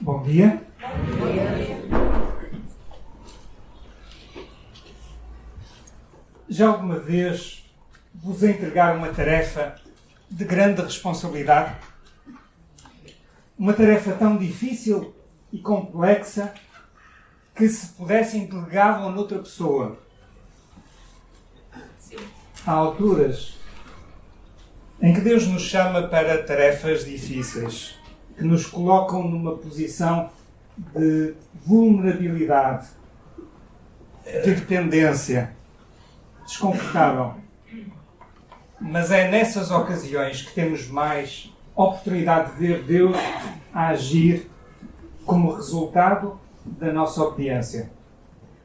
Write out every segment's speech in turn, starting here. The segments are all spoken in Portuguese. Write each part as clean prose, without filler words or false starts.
Bom dia. Já alguma vez vos entregaram uma tarefa de grande responsabilidade? Uma tarefa tão difícil e complexa que, se pudessem, delegavam noutra pessoa. Há alturas em que Deus nos chama para tarefas difíceis, que nos colocam numa posição de vulnerabilidade, de dependência, desconfortável. Mas é nessas ocasiões que temos mais oportunidade de ver Deus a agir como resultado da nossa obediência.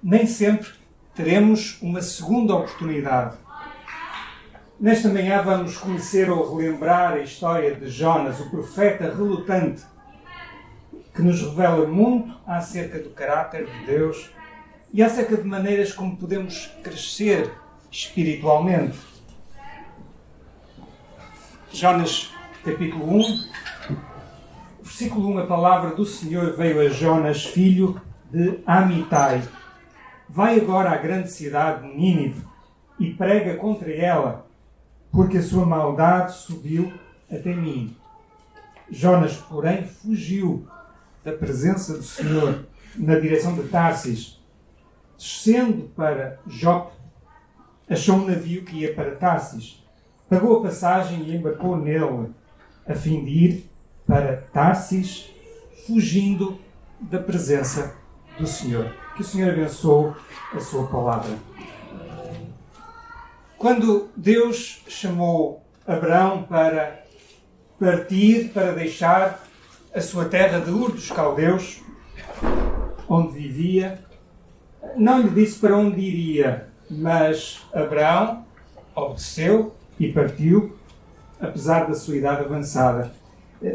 Nem sempre teremos uma segunda oportunidade. Nesta manhã vamos conhecer ou relembrar a história de Jonas, o profeta relutante, que nos revela muito acerca do caráter de Deus e acerca de maneiras como podemos crescer espiritualmente. Jonas, capítulo 1, versículo 1, a palavra do Senhor veio a Jonas, filho de Amitai. Vai agora à grande cidade de Nínive e prega contra ela, porque a sua maldade subiu até mim. Jonas, porém, fugiu da presença do Senhor na direção de Tarsis. Descendo para Jope, achou um navio que ia para Tarsis. Pagou a passagem e embarcou nele, a fim de ir para Tarsis, fugindo da presença do Senhor. Que o Senhor abençoe a sua palavra. Quando Deus chamou Abraão para partir, para deixar a sua terra de Ur dos Caldeus, onde vivia, não lhe disse para onde iria, mas Abraão obedeceu e partiu, apesar da sua idade avançada.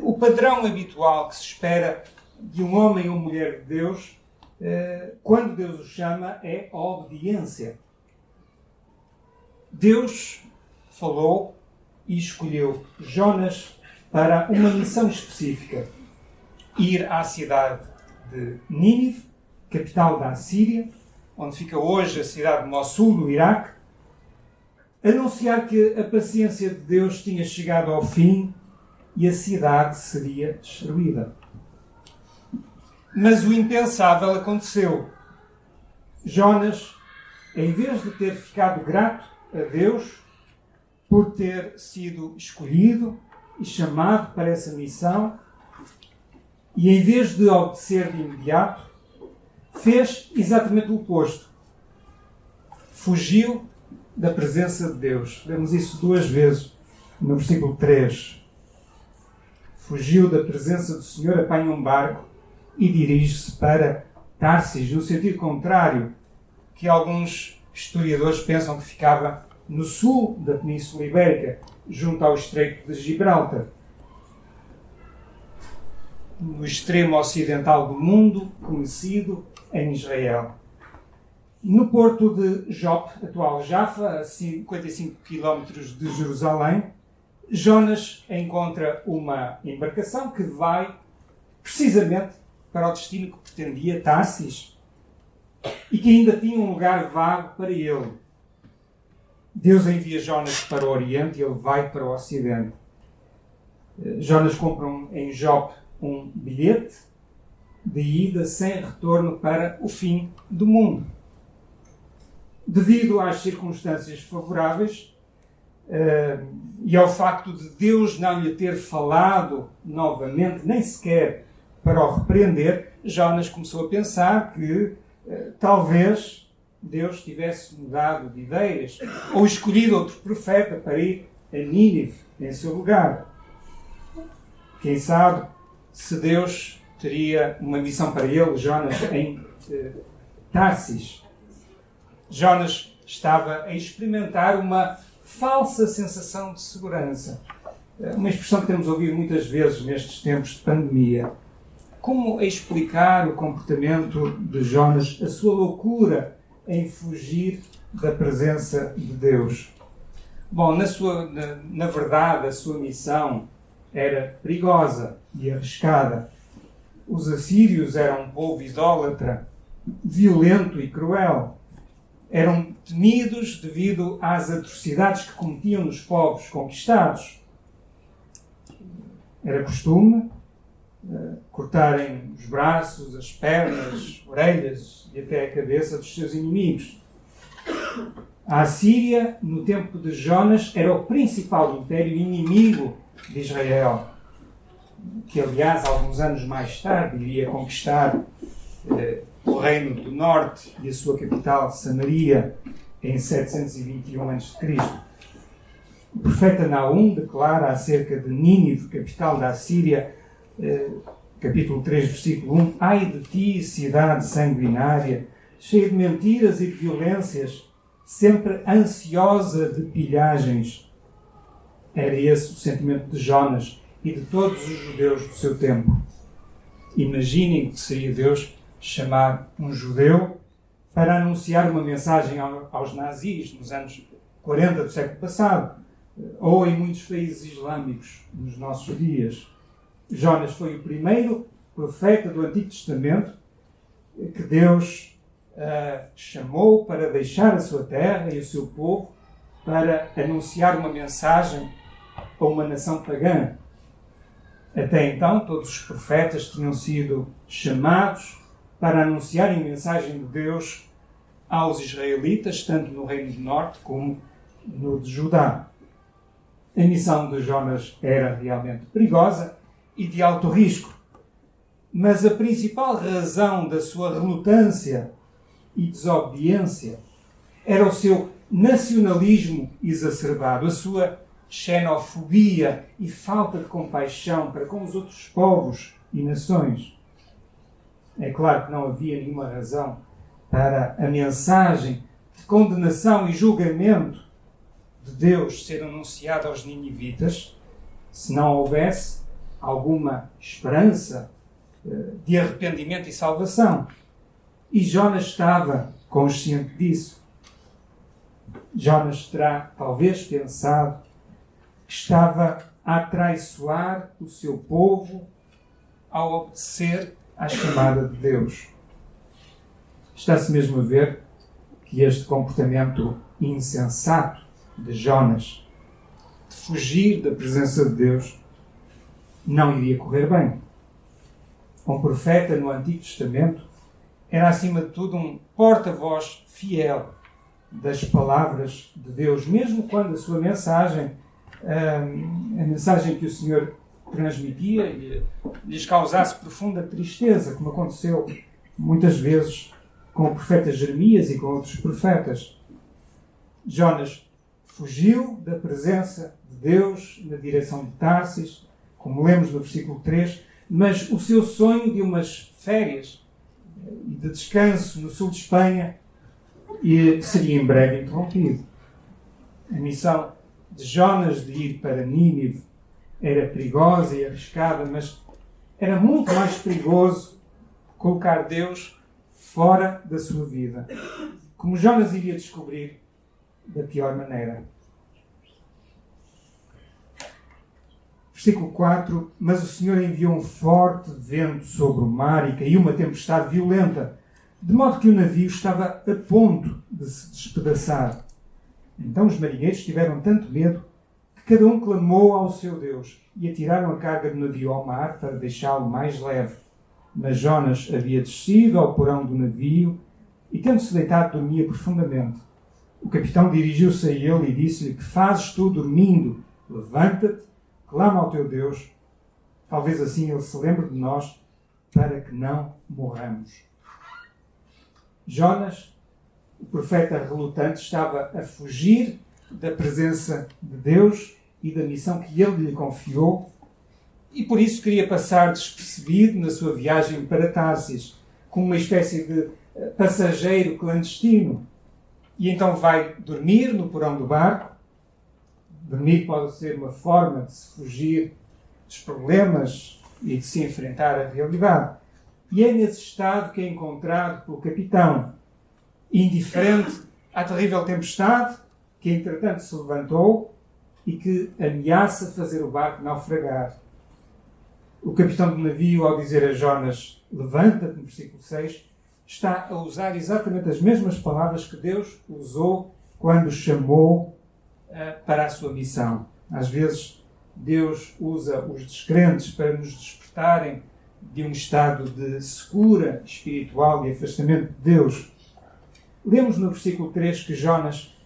O padrão habitual que se espera de um homem ou mulher de Deus, quando Deus o chama, é a obediência. Deus falou e escolheu Jonas para uma missão específica. Ir à cidade de Nínive, capital da Assíria, onde fica hoje a cidade de Mossul, no Iraque, anunciar que a paciência de Deus tinha chegado ao fim e a cidade seria destruída. Mas o impensável aconteceu. Jonas, em vez de ter ficado grato a Deus por ter sido escolhido e chamado para essa missão, e em vez de obedecer de imediato, fez exatamente o oposto. Fugiu da presença de Deus. Vemos isso duas vezes no versículo 3. Fugiu da presença do Senhor, apanha um barco e dirige-se para Tarsis, no sentido contrário, que alguns historiadores pensam que ficava no sul da Península Ibérica, junto ao Estreito de Gibraltar, no extremo ocidental do mundo, conhecido em Israel. No porto de Jope, atual Jafa, a 55 km de Jerusalém, Jonas encontra uma embarcação que vai precisamente para o destino que pretendia, Tarsis, e que ainda tinha um lugar vago para ele. Deus envia Jonas para o Oriente e ele vai para o Ocidente. Jonas compra em Jope um bilhete de ida sem retorno para o fim do mundo. Devido às circunstâncias favoráveis e ao facto de Deus não lhe ter falado novamente, nem sequer para o repreender, Jonas começou a pensar que talvez Deus tivesse mudado de ideias ou escolhido outro profeta para ir a Nínive em seu lugar. Quem sabe se Deus teria uma missão para ele, Jonas, em Tarsis. Jonas estava a experimentar uma falsa sensação de segurança. Uma expressão que temos ouvido muitas vezes nestes tempos de pandemia. Como explicar o comportamento de Jonas, a sua loucura em fugir da presença de Deus? Bom, na verdade, a sua missão era perigosa e arriscada. os assírios eram um povo idólatra, violento e cruel. Eram temidos devido às atrocidades que cometiam nos povos conquistados. Era costume cortarem os braços, as pernas, orelhas e até a cabeça dos seus inimigos. A Assíria, no tempo de Jonas, era o principal império inimigo de Israel, que, aliás, alguns anos mais tarde, iria conquistar o Reino do Norte e a sua capital, Samaria, em 721 a.C. O profeta Naum declara acerca de Nínive, capital da Assíria, capítulo 3, versículo 1: Ai de ti, cidade sanguinária, cheia de mentiras e de violências, sempre ansiosa de pilhagens. Era esse o sentimento de Jonas e de todos os judeus do seu tempo. Imaginem que seria Deus chamar um judeu para anunciar uma mensagem aos nazis nos anos 40 do século passado, ou em muitos países islâmicos nos nossos dias. Jonas foi o primeiro profeta do Antigo Testamento que Deus chamou para deixar a sua terra e o seu povo para anunciar uma mensagem a uma nação pagã. Até então, todos os profetas tinham sido chamados para anunciarem a mensagem de Deus aos israelitas, tanto no Reino do Norte como no de Judá. A missão de Jonas era realmente perigosa e de alto risco, mas a principal razão da sua relutância e desobediência era o seu nacionalismo exacerbado, a sua xenofobia e falta de compaixão para com os outros povos e nações. É claro que não havia nenhuma razão para a mensagem de condenação e julgamento de Deus ser anunciada aos ninivitas se não houvesse alguma esperança de arrependimento e salvação. E Jonas estava consciente disso. Jonas terá talvez pensado que estava a atraiçoar o seu povo ao obedecer à chamada de Deus. Está-se mesmo a ver que este comportamento insensato de Jonas, de fugir da presença de Deus, não iria correr bem. Um profeta no Antigo Testamento era, acima de tudo, um porta-voz fiel das palavras de Deus, mesmo quando a sua mensagem, a mensagem que o Senhor transmitia, lhes causasse profunda tristeza, como aconteceu muitas vezes com o profeta Jeremias e com outros profetas. Jonas fugiu da presença de Deus na direção de Tarsis, como lemos no versículo 3, mas o seu sonho de umas férias e de descanso no sul de Espanha seria em breve interrompido. A missão de Jonas de ir para Nínive era perigosa e arriscada, mas era muito mais perigoso colocar Deus fora da sua vida, como Jonas iria descobrir da pior maneira. Versículo 4: Mas o Senhor enviou um forte vento sobre o mar e caiu uma tempestade violenta, de modo que o navio estava a ponto de se despedaçar. Então os marinheiros tiveram tanto medo que cada um clamou ao seu Deus e atiraram a carga do navio ao mar para deixá-lo mais leve. Mas Jonas havia descido ao porão do navio e, tendo-se deitado, dormia profundamente. O capitão dirigiu-se a ele e disse-lhe: Que fazes tu dormindo? Levanta-te, clama ao teu Deus. Talvez assim ele se lembre de nós, para que não morramos. Jonas, o profeta relutante, estava a fugir da presença de Deus e da missão que ele lhe confiou, e por isso queria passar despercebido na sua viagem para Tarsis, como uma espécie de passageiro clandestino. E então vai dormir no porão do barco. Dormir pode ser uma forma de se fugir dos problemas e de se enfrentar a realidade. E é nesse estado que é encontrado pelo capitão, indiferente à terrível tempestade, que entretanto se levantou e que ameaça fazer o barco naufragar. O capitão do navio, ao dizer a Jonas, levanta-te, no versículo 6, está a usar exatamente as mesmas palavras que Deus usou quando o chamou para a sua missão. Às vezes, Deus usa os descrentes para nos despertarem de um estado de secura espiritual e afastamento de Deus. Lemos no versículo 3 que Jonas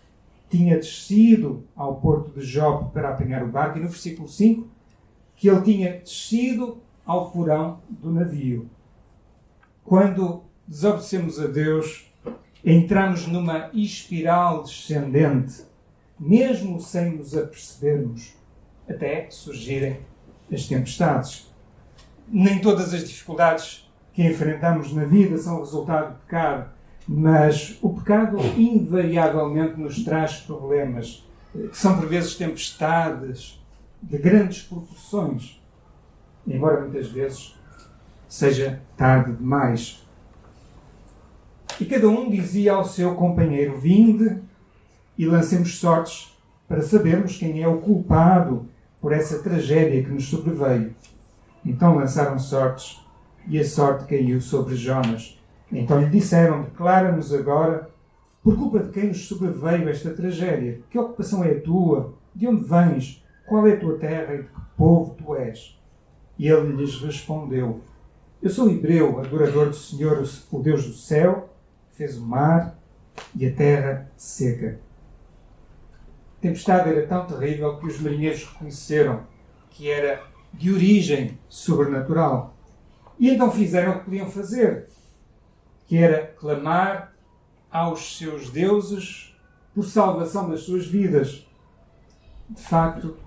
tinha descido ao porto de Jope para apanhar o barco, e no versículo 5 que ele tinha descido ao porão do navio. Quando desobedecemos a Deus, entramos numa espiral descendente, mesmo sem nos apercebermos, até surgirem as tempestades. Nem todas as dificuldades que enfrentamos na vida são resultado do pecado, mas o pecado invariavelmente nos traz problemas, que são por vezes tempestades de grandes proporções, embora muitas vezes seja tarde demais. E cada um dizia ao seu companheiro: vinde e lancemos sortes para sabermos quem é o culpado por essa tragédia que nos sobreveio. Então lançaram sortes, e a sorte caiu sobre Jonas. Então lhe disseram: declara-nos agora, por culpa de quem nos sobreveio esta tragédia. Que ocupação é a tua? De onde vens? Qual é a tua terra e de que povo tu és? E ele lhes respondeu: eu sou hebreu, adorador do Senhor, o Deus do céu, que fez o mar e a terra seca. A tempestade era tão terrível que os marinheiros reconheceram que era de origem sobrenatural. E então fizeram o que podiam fazer, que era clamar aos seus deuses por salvação das suas vidas. De facto,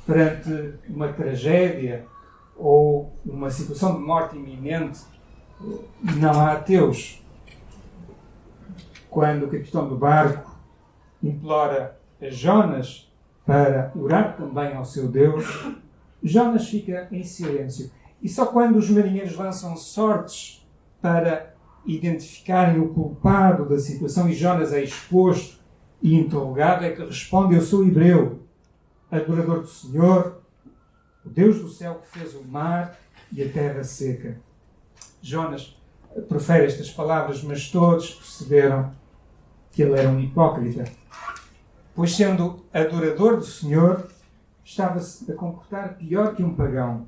perante uma tragédia ou uma situação de morte iminente, não há ateus. Quando o capitão do barco implora a Jonas para orar também ao seu Deus, Jonas fica em silêncio. E só quando os marinheiros lançam sortes para identificarem o culpado da situação e Jonas é exposto e interrogado é que responde: eu sou hebreu, adorador do Senhor, o Deus do céu que fez o mar e a terra seca. Jonas profere estas palavras, mas todos perceberam que ele era um hipócrita, pois sendo adorador do Senhor, estava-se a comportar pior que um pagão,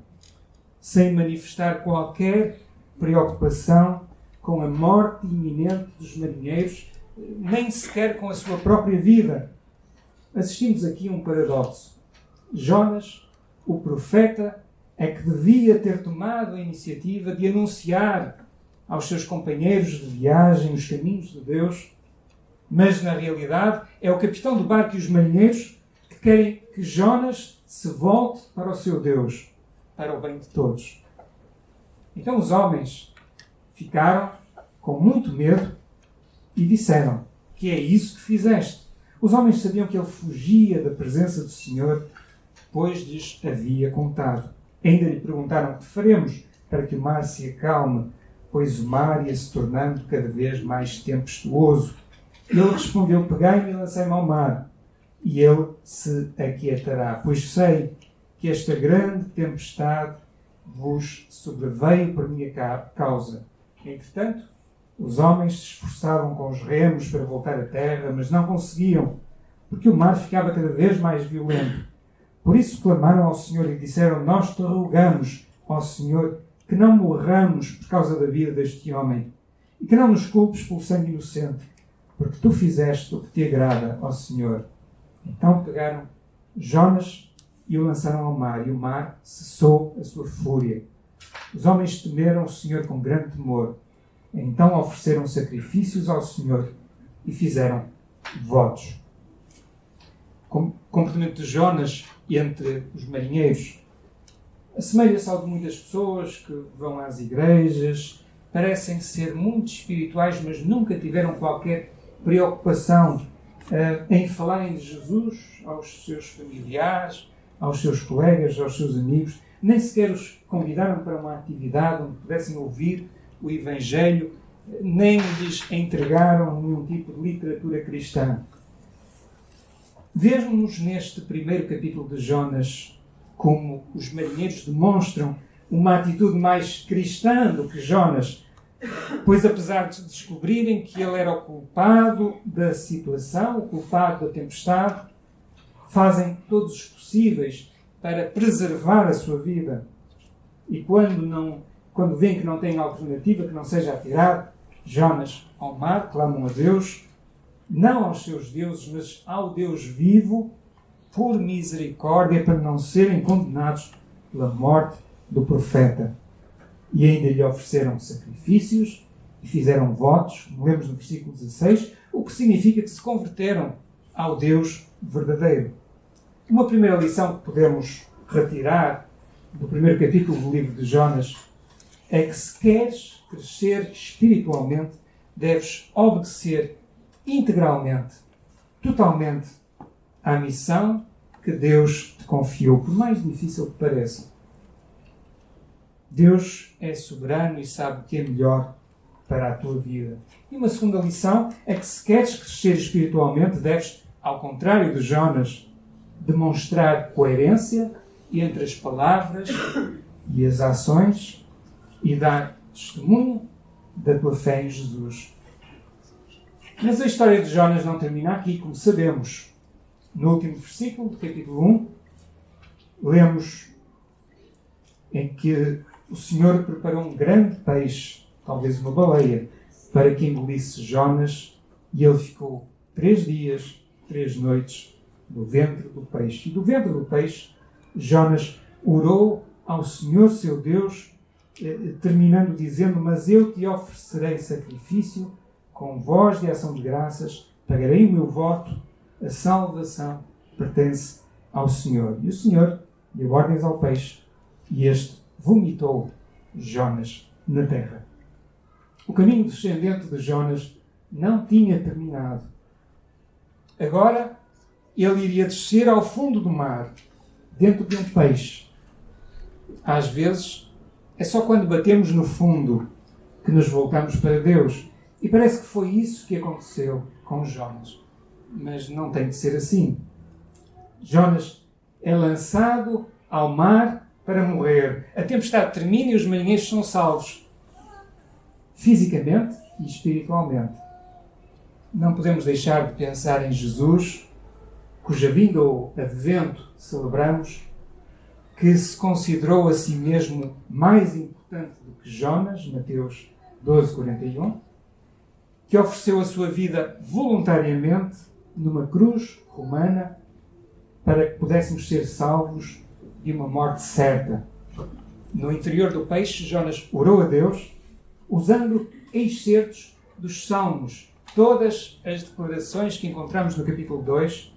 sem manifestar qualquer preocupação com a morte iminente dos marinheiros, nem sequer com a sua própria vida. Assistimos aqui a um paradoxo. Jonas, o profeta, é que devia ter tomado a iniciativa de anunciar aos seus companheiros de viagem os caminhos de Deus, mas na realidade é o capitão do barco e os marinheiros que querem que Jonas se volte para o seu Deus, para o bem de todos. Então os homens ficaram com muito medo e disseram: que é isso que fizeste? Os homens sabiam que ele fugia da presença do Senhor, pois lhes havia contado. Ainda lhe perguntaram: que faremos para que o mar se acalme, pois o mar ia se tornando cada vez mais tempestuoso. E ele respondeu: pegai-me e lancei-me ao mar, e ele se aquietará, pois sei que esta grande tempestade vos sobreveio por minha causa. Entretanto, os homens se esforçavam com os remos para voltar à terra, mas não conseguiam, porque o mar ficava cada vez mais violento. Por isso clamaram ao Senhor e disseram: nós te rogamos, ó Senhor, que não morramos por causa da vida deste homem, e que não nos culpes pelo sangue inocente, porque tu fizeste o que te agrada, ó Senhor. Então pegaram Jonas e o lançaram ao mar, e o mar cessou a sua fúria. Os homens temeram o Senhor com grande temor. Então ofereceram sacrifícios ao Senhor e fizeram votos. O comportamento de Jonas entre os marinheiros assemelha-se ao de muitas pessoas que vão às igrejas, parecem ser muito espirituais, mas nunca tiveram qualquer preocupação em falarem de Jesus aos seus familiares, aos seus colegas, aos seus amigos. Nem sequer os convidaram para uma atividade onde pudessem ouvir o Evangelho, nem lhes entregaram nenhum tipo de literatura cristã. Vemos neste primeiro capítulo de Jonas como os marinheiros demonstram uma atitude mais cristã do que Jonas, pois apesar de descobrirem que ele era o culpado da situação, o culpado da tempestade, fazem todos os possíveis para preservar a sua vida. E quando veem que não têm alternativa, que não seja atirar Jonas ao mar, clamam a Deus, não aos seus deuses, mas ao Deus vivo, por misericórdia, para não serem condenados pela morte do profeta. E ainda lhe ofereceram sacrifícios e fizeram votos, como lemos no versículo 16, o que significa que se converteram ao Deus verdadeiro. Uma primeira lição que podemos retirar do primeiro capítulo do livro de Jonas é que se queres crescer espiritualmente, deves obedecer integralmente, totalmente à missão que Deus te confiou, por mais difícil que pareça. Deus é soberano e sabe o que é melhor para a tua vida. E uma segunda lição é que se queres crescer espiritualmente, deves, ao contrário de Jonas, demonstrar coerência entre as palavras e as ações e dar testemunho da tua fé em Jesus. Mas a história de Jonas não termina aqui, como sabemos. No último versículo do capítulo 1, lemos em que o Senhor preparou um grande peixe, talvez uma baleia, para que engolisse Jonas, e ele ficou 3 dias, 3 noites no ventre do peixe. E do ventre do peixe, Jonas orou ao Senhor seu Deus, terminando dizendo: mas eu te oferecerei sacrifício com voz de ação de graças, pagarei o meu voto, a salvação pertence ao Senhor. E o Senhor deu ordens ao peixe, e este vomitou Jonas na terra. O caminho descendente de Jonas não tinha terminado. Agora ele iria descer ao fundo do mar, dentro de um peixe. Às vezes, é só quando batemos no fundo que nos voltamos para Deus. E parece que foi isso que aconteceu com Jonas. Mas não tem de ser assim. Jonas é lançado ao mar para morrer. A tempestade termina e os marinheiros são salvos. Fisicamente e espiritualmente. Não podemos deixar de pensar em Jesus, cuja vinda ou advento celebramos, que se considerou a si mesmo mais importante do que Jonas, Mateus 12:41, que ofereceu a sua vida voluntariamente numa cruz romana para que pudéssemos ser salvos de uma morte certa. No interior do peixe, Jonas orou a Deus, usando excertos dos Salmos. Todas as declarações que encontramos no capítulo 2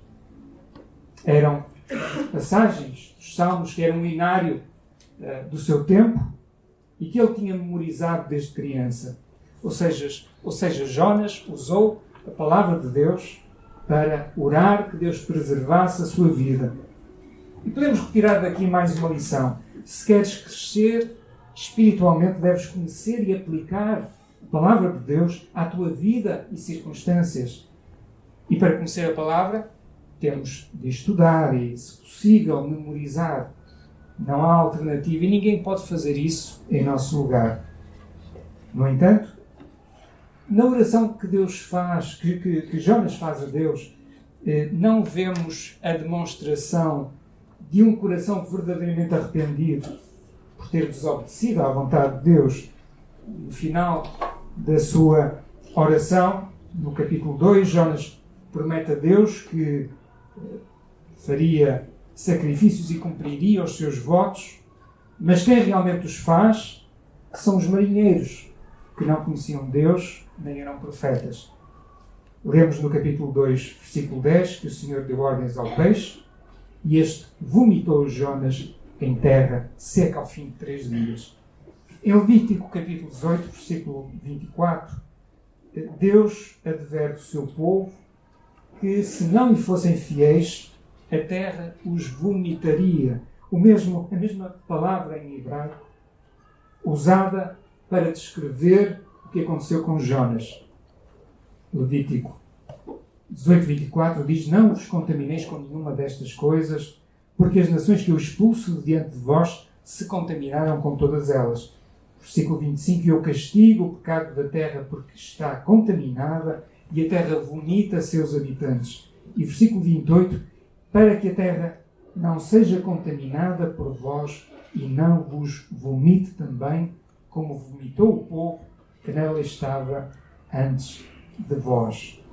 eram passagens dos Salmos que eram um inário do seu tempo e que ele tinha memorizado desde criança. Ou seja, Jonas usou a palavra de Deus para orar que Deus preservasse a sua vida. E podemos retirar daqui mais uma lição. Se queres crescer espiritualmente, deves conhecer e aplicar a palavra de Deus à tua vida e circunstâncias. E para conhecer a palavra, temos de estudar e, se possível, memorizar. Não há alternativa e ninguém pode fazer isso em nosso lugar. No entanto, na oração que Deus faz, que Jonas faz a Deus, não vemos a demonstração de um coração verdadeiramente arrependido por ter desobedecido à vontade de Deus. No final da sua oração, no capítulo 2, Jonas promete a Deus que faria sacrifícios e cumpriria os seus votos, mas quem realmente os faz são os marinheiros, que não conheciam Deus, nem eram profetas. Lemos no capítulo 2, versículo 10, que o Senhor deu ordens ao peixe, e este vomitou Jonas em terra seca ao fim de 3 dias. Em Levítico, capítulo 18, versículo 24, Deus adverte o seu povo que, se não lhe fossem fiéis, a terra os vomitaria. A mesma palavra em hebraico usada para descrever o que aconteceu com Jonas. Levítico 18:24 diz: não vos contamineis com nenhuma destas coisas, porque as nações que eu expulso de diante de vós se contaminaram com todas elas. Versículo 25, eu castigo o pecado da terra porque está contaminada e a terra vomita seus habitantes. E versículo 28, para que a terra não seja contaminada por vós e não vos vomite também, como vomitou o povo que nela estava antes de vós.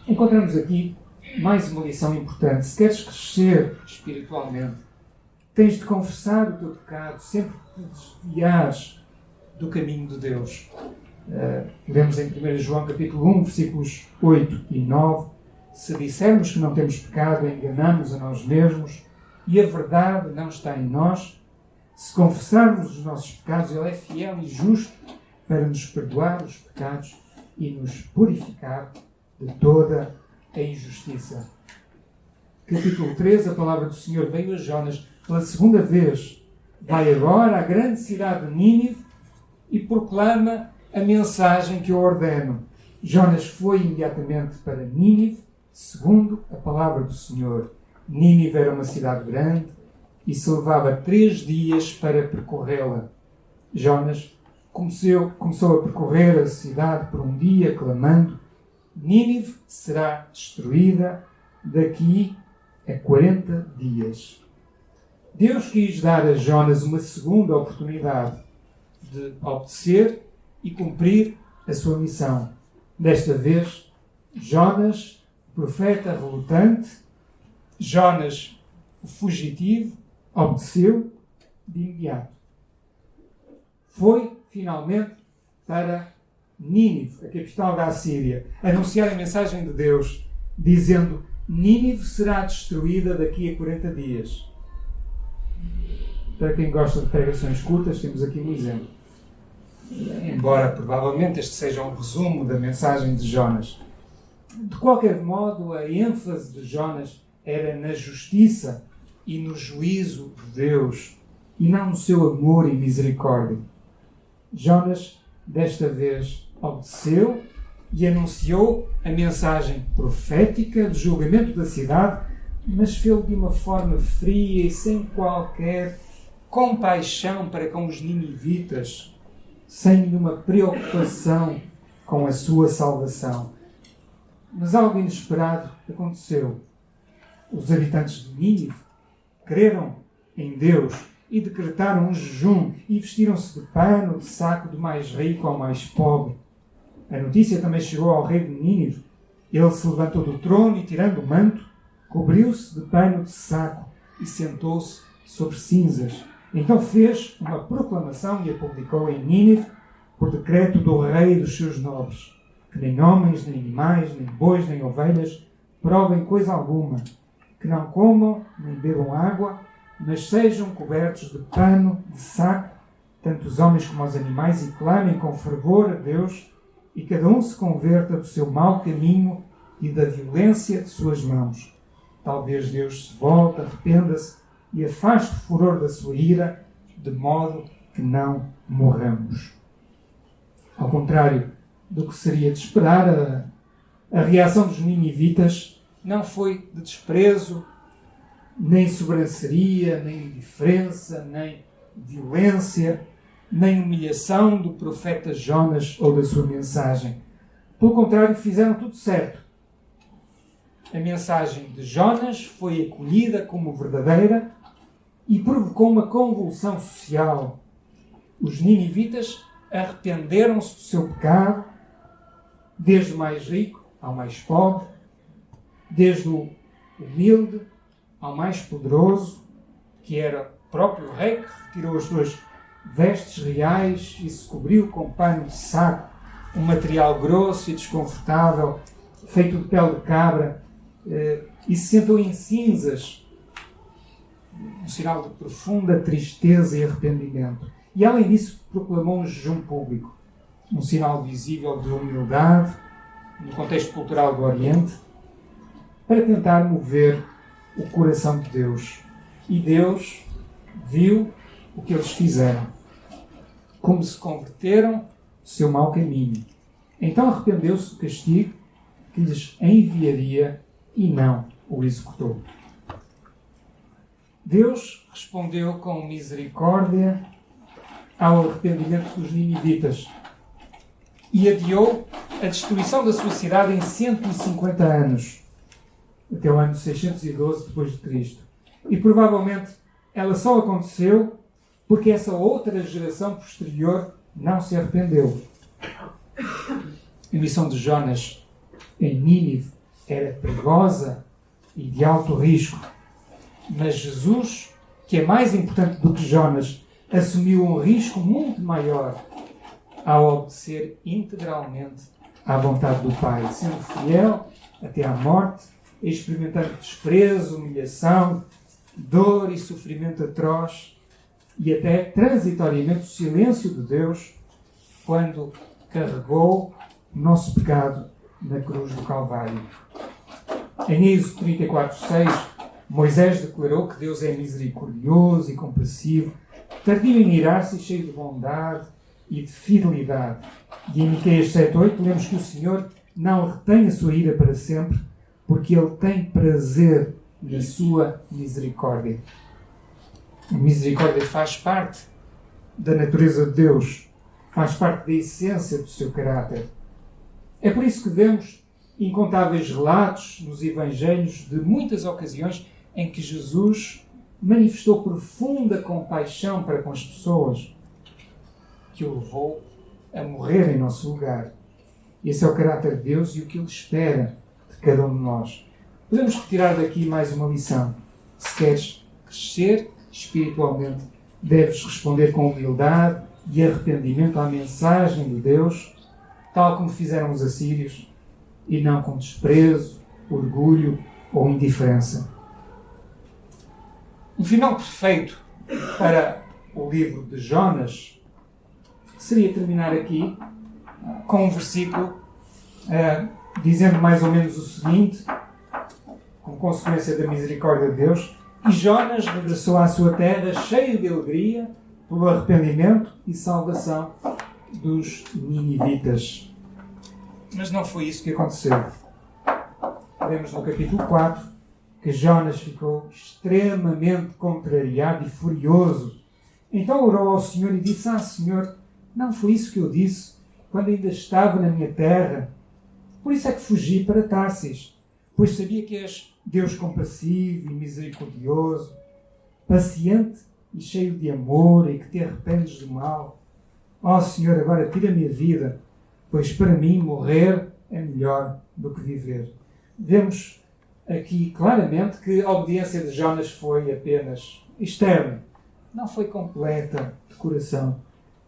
Encontramos aqui mais uma lição importante. Se queres crescer espiritualmente, tens de confessar o teu pecado sempre que te desviares do caminho de Deus. Lemos em 1 João capítulo 1, versículos 8 e 9. Se dissermos que não temos pecado, enganamos a nós mesmos e a verdade não está em nós. Se confessarmos os nossos pecados, Ele é fiel e justo para nos perdoar os pecados e nos purificar de toda a injustiça. Capítulo 3, a palavra do Senhor veio a Jonas pela segunda vez. Vai agora à grande cidade de Nínive e proclama a mensagem que eu ordeno. Jonas foi imediatamente para Nínive, segundo a palavra do Senhor. Nínive era uma cidade grande e se levava 3 dias para percorrê-la. Jonas começou a percorrer a cidade por um dia, clamando: Nínive será destruída daqui a 40 dias. Deus quis dar a Jonas uma segunda oportunidade de obedecer e cumprir a sua missão. Desta vez, Jonas, profeta relutante, Jonas, o fugitivo, obedeceu de imediato. Foi, finalmente, para Nínive, a capital da Assíria, anunciar a mensagem de Deus, dizendo: Nínive será destruída daqui a 40 dias. Para quem gosta de pregações curtas, temos aqui um exemplo. Embora provavelmente este seja um resumo da mensagem de Jonas. De qualquer modo, a ênfase de Jonas era na justiça e no juízo de Deus, e não no seu amor e misericórdia. Jonas, desta vez, obedeceu e anunciou a mensagem profética do julgamento da cidade, mas fez-o de uma forma fria e sem qualquer compaixão para com os ninivitas, sem nenhuma preocupação com a sua salvação. Mas algo inesperado aconteceu. Os habitantes de Nínive creram em Deus e decretaram um jejum e vestiram-se de pano, de saco, do mais rico ao mais pobre. A notícia também chegou ao rei de Nínive. Ele se levantou do trono e, tirando o manto, cobriu-se de pano de saco e sentou-se sobre cinzas. Então fez uma proclamação e a publicou em Nínive por decreto do rei e dos seus nobres, que nem homens, nem animais, nem bois, nem ovelhas provem coisa alguma, que não comam nem bebam água, mas sejam cobertos de pano, de saco, tanto os homens como os animais, e clamem com fervor a Deus, e cada um se converta do seu mau caminho e da violência de suas mãos. Talvez Deus se volte, arrependa-se e afaste o furor da sua ira, de modo que não morramos. Ao contrário do que seria de esperar, a reação dos ninivitas não foi de desprezo, nem sobranceria, nem indiferença, nem violência, nem humilhação do profeta Jonas ou da sua mensagem. Pelo contrário, fizeram tudo certo. A mensagem de Jonas foi acolhida como verdadeira e provocou uma convulsão social. Os ninivitas arrependeram-se do seu pecado, desde o mais rico ao mais pobre, desde o humilde ao mais poderoso, que era o próprio rei, que retirou as suas vestes reais e se cobriu com pano de saco, um material grosso e desconfortável, feito de pele de cabra, e se sentou em cinzas, um sinal de profunda tristeza e arrependimento. E além disso proclamou um jejum público, um sinal visível de humildade no contexto cultural do Oriente, para tentar mover o coração de Deus. E Deus viu o que eles fizeram, como se converteram do seu mau caminho. Então arrependeu-se do castigo que lhes enviaria e não o executou. Deus respondeu com misericórdia ao arrependimento dos ninivitas e adiou a destruição da sua cidade em 150 anos, até o ano 612 depois de Cristo. E provavelmente ela só aconteceu porque essa outra geração posterior não se arrependeu. A missão de Jonas em Nínive era perigosa e de alto risco. Mas Jesus, que é mais importante do que Jonas, assumiu um risco muito maior ao obedecer integralmente à vontade do Pai, sendo fiel até à morte, experimentando desprezo, humilhação, dor e sofrimento atroz e até transitoriamente o silêncio de Deus quando carregou o nosso pecado na cruz do Calvário. Em Êxodo 34:6, Moisés declarou que Deus é misericordioso e compassivo, tardio em irar-se e cheio de bondade e de fidelidade. E em Miqueias 7:8 lemos que o Senhor não retém a sua ira para sempre, porque Ele tem prazer na sua misericórdia. A misericórdia faz parte da natureza de Deus, faz parte da essência do seu caráter. É por isso que vemos incontáveis relatos nos Evangelhos de muitas ocasiões em que Jesus manifestou profunda compaixão para com as pessoas, que o levou a morrer em nosso lugar. Esse é o caráter de Deus e o que Ele espera de cada um de nós. Podemos retirar daqui mais uma lição. Se queres crescer espiritualmente, deves responder com humildade e arrependimento à mensagem de Deus, tal como fizeram os assírios, e não com desprezo, orgulho ou indiferença. Um final perfeito para o livro de Jonas seria terminar aqui com um versículo dizendo mais ou menos o seguinte, como consequência da misericórdia de Deus: e Jonas regressou à sua terra cheio de alegria pelo arrependimento e salvação dos ninivitas. Mas não foi isso que aconteceu. Vemos no capítulo 4 que Jonas ficou extremamente contrariado e furioso. Então orou ao Senhor e disse: Senhor, não foi isso que eu disse quando ainda estava na minha terra. Por isso é que fugi para Tarsis, pois sabia que és Deus compassivo e misericordioso, paciente e cheio de amor e que te arrependes do mal. Senhor, agora tira-me a vida, pois para mim morrer é melhor do que viver. Vemos aqui claramente que a obediência de Jonas foi apenas externa, não foi completa de coração.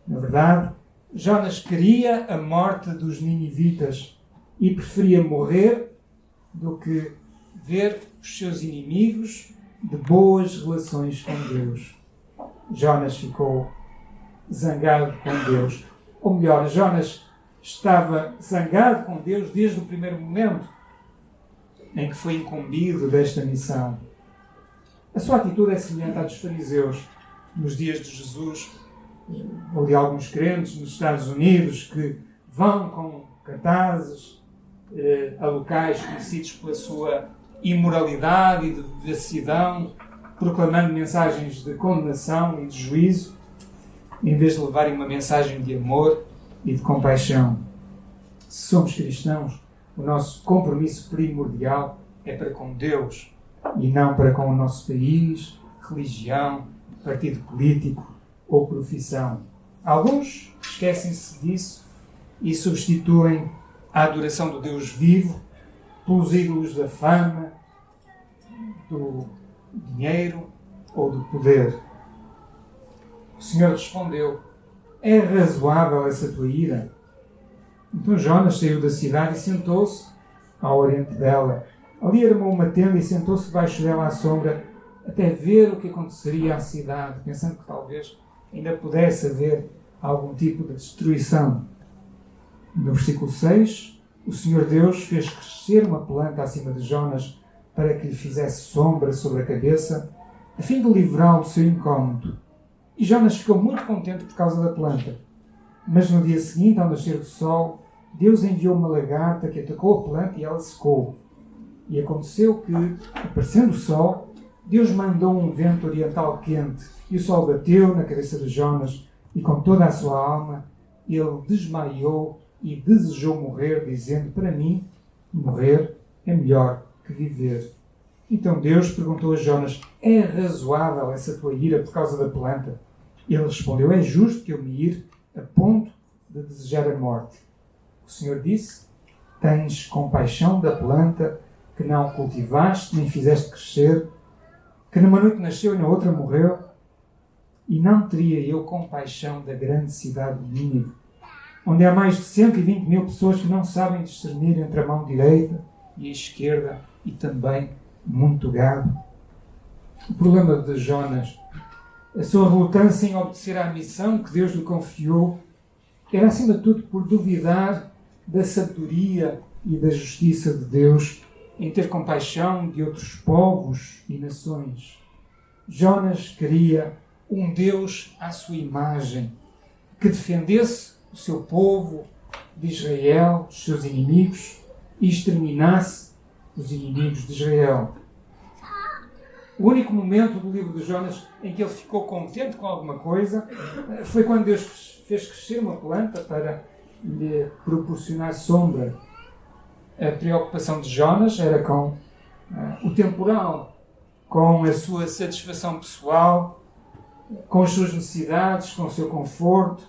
Na verdade, Jonas queria a morte dos ninivitas e preferia morrer do que ver os seus inimigos de boas relações com Deus. Jonas ficou zangado com Deus. Ou melhor, Jonas estava zangado com Deus desde o primeiro momento em que foi incumbido desta missão. A sua atitude é semelhante à dos fariseus nos dias de Jesus, ou de alguns crentes nos Estados Unidos que vão com cartazes a locais conhecidos pela sua imoralidade e de devassidão, proclamando mensagens de condenação e de juízo, em vez de levarem uma mensagem de amor e de compaixão. Se somos cristãos, o nosso compromisso primordial é para com Deus e não para com o nosso país, religião, partido político ou profissão. Alguns esquecem-se disso e substituem a adoração do Deus vivo pelos ídolos da fama, do dinheiro ou do poder. O Senhor respondeu: é razoável essa tua ira? Então Jonas saiu da cidade e sentou-se ao oriente dela. Ali armou uma tenda e sentou-se debaixo dela à sombra, até ver o que aconteceria à cidade, pensando que talvez ainda pudesse haver algum tipo de destruição. No versículo 6, o Senhor Deus fez crescer uma planta acima de Jonas para que lhe fizesse sombra sobre a cabeça, a fim de livrá-lo do seu incómodo. E Jonas ficou muito contente por causa da planta. Mas no dia seguinte, ao nascer do sol, Deus enviou uma lagarta que atacou a planta e ela secou. E aconteceu que, aparecendo o sol, Deus mandou um vento oriental quente e o sol bateu na cabeça de Jonas e com toda a sua alma ele desmaiou e desejou morrer, dizendo: para mim, morrer é melhor que viver. Então Deus perguntou a Jonas: é razoável essa tua ira por causa da planta? Ele respondeu: é justo que eu me ire a ponto de desejar a morte. O Senhor disse: tens compaixão da planta que não cultivaste nem fizeste crescer, que numa noite nasceu e na outra morreu? E não teria eu compaixão da grande cidade de Nínive, onde há mais de 120.000 pessoas que não sabem discernir entre a mão direita e a esquerda, e também muito gado? O problema de Jonas, a sua relutância em obedecer à missão que Deus lhe confiou, era acima de tudo por duvidar da sabedoria e da justiça de Deus em ter compaixão de outros povos e nações. Jonas queria um Deus à sua imagem, que defendesse o seu povo de Israel, os seus inimigos, e exterminasse os inimigos de Israel. O único momento do livro de Jonas em que ele ficou contente com alguma coisa foi quando Deus fez crescer uma planta para lhe proporcionar sombra. A preocupação de Jonas era com o temporal, com a sua satisfação pessoal, com as suas necessidades, com o seu conforto,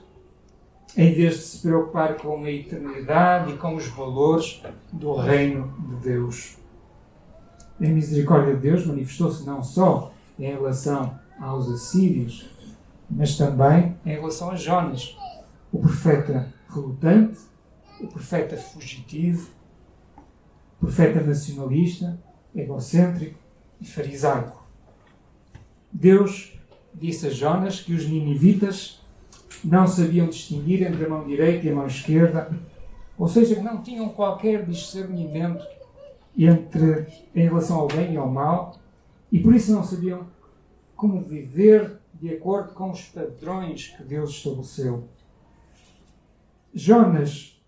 em vez de se preocupar com a eternidade e com os valores do reino de Deus. A misericórdia de Deus manifestou-se não só em relação aos assírios, mas também em relação a Jonas, o profeta relutante, o profeta fugitivo, o profeta nacionalista, egocêntrico e farisaico. Deus disse a Jonas que os ninivitas não sabiam distinguir entre a mão direita e a mão esquerda, ou seja, que não tinham qualquer discernimento em relação ao bem e ao mal, e por isso não sabiam como viver de acordo com os padrões que Deus estabeleceu. Jonas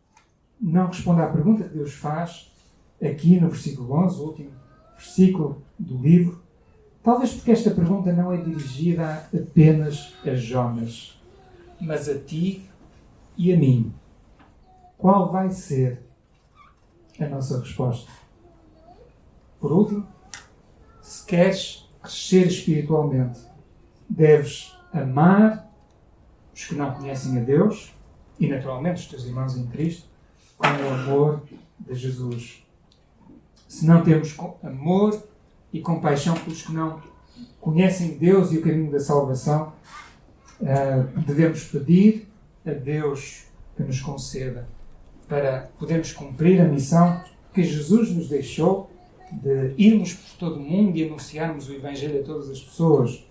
não responde à pergunta que Deus faz aqui no versículo 11, o último versículo do livro, talvez porque esta pergunta não é dirigida apenas a Jonas, mas a ti e a mim. Qual vai ser a nossa resposta? Por último, se queres crescer espiritualmente, deves amar os que não conhecem a Deus e, naturalmente, os teus irmãos em Cristo, com o amor de Jesus. Se não temos amor e compaixão pelos que não conhecem Deus e o caminho da salvação, devemos pedir a Deus que nos conceda para podermos cumprir a missão que Jesus nos deixou de irmos por todo o mundo e anunciarmos o Evangelho a todas as pessoas.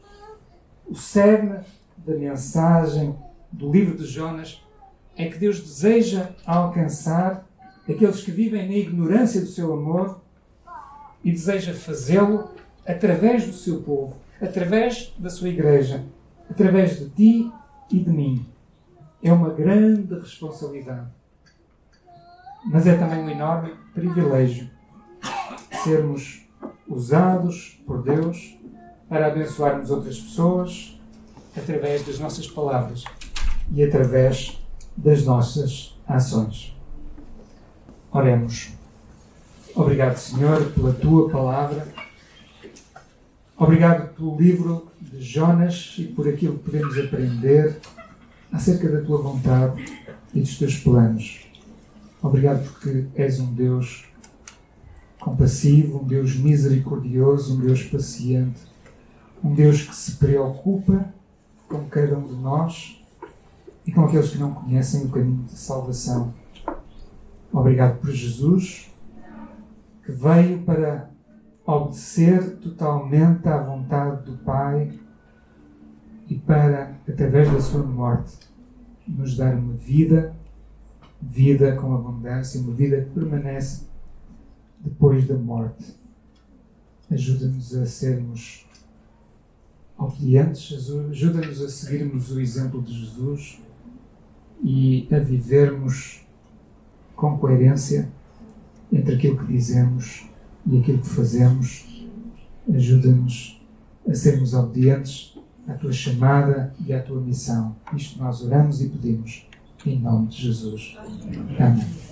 O cerne da mensagem do livro de Jonas é que Deus deseja alcançar aqueles que vivem na ignorância do seu amor e deseja fazê-lo através do seu povo, através da sua igreja, através de ti e de mim. É uma grande responsabilidade, mas é também um enorme privilégio sermos usados por Deus para abençoarmos outras pessoas através das nossas palavras e através das nossas ações. Oremos. Obrigado, Senhor, pela Tua palavra. Obrigado pelo livro de Jonas e por aquilo que podemos aprender acerca da Tua vontade e dos Teus planos. Obrigado porque és um Deus compassivo, um Deus misericordioso, um Deus paciente, um Deus que se preocupa com cada um de nós e com aqueles que não conhecem o caminho de salvação. Obrigado por Jesus, que veio para obedecer totalmente à vontade do Pai e para, através da sua morte, nos dar uma vida com abundância, uma vida que permanece depois da morte. Ajuda-nos a sermos obedientes, ajuda-nos a seguirmos o exemplo de Jesus e a vivermos com coerência entre aquilo que dizemos e aquilo que fazemos. Ajuda-nos a sermos obedientes à tua chamada e à tua missão. Isto nós oramos e pedimos em nome de Jesus. Amém.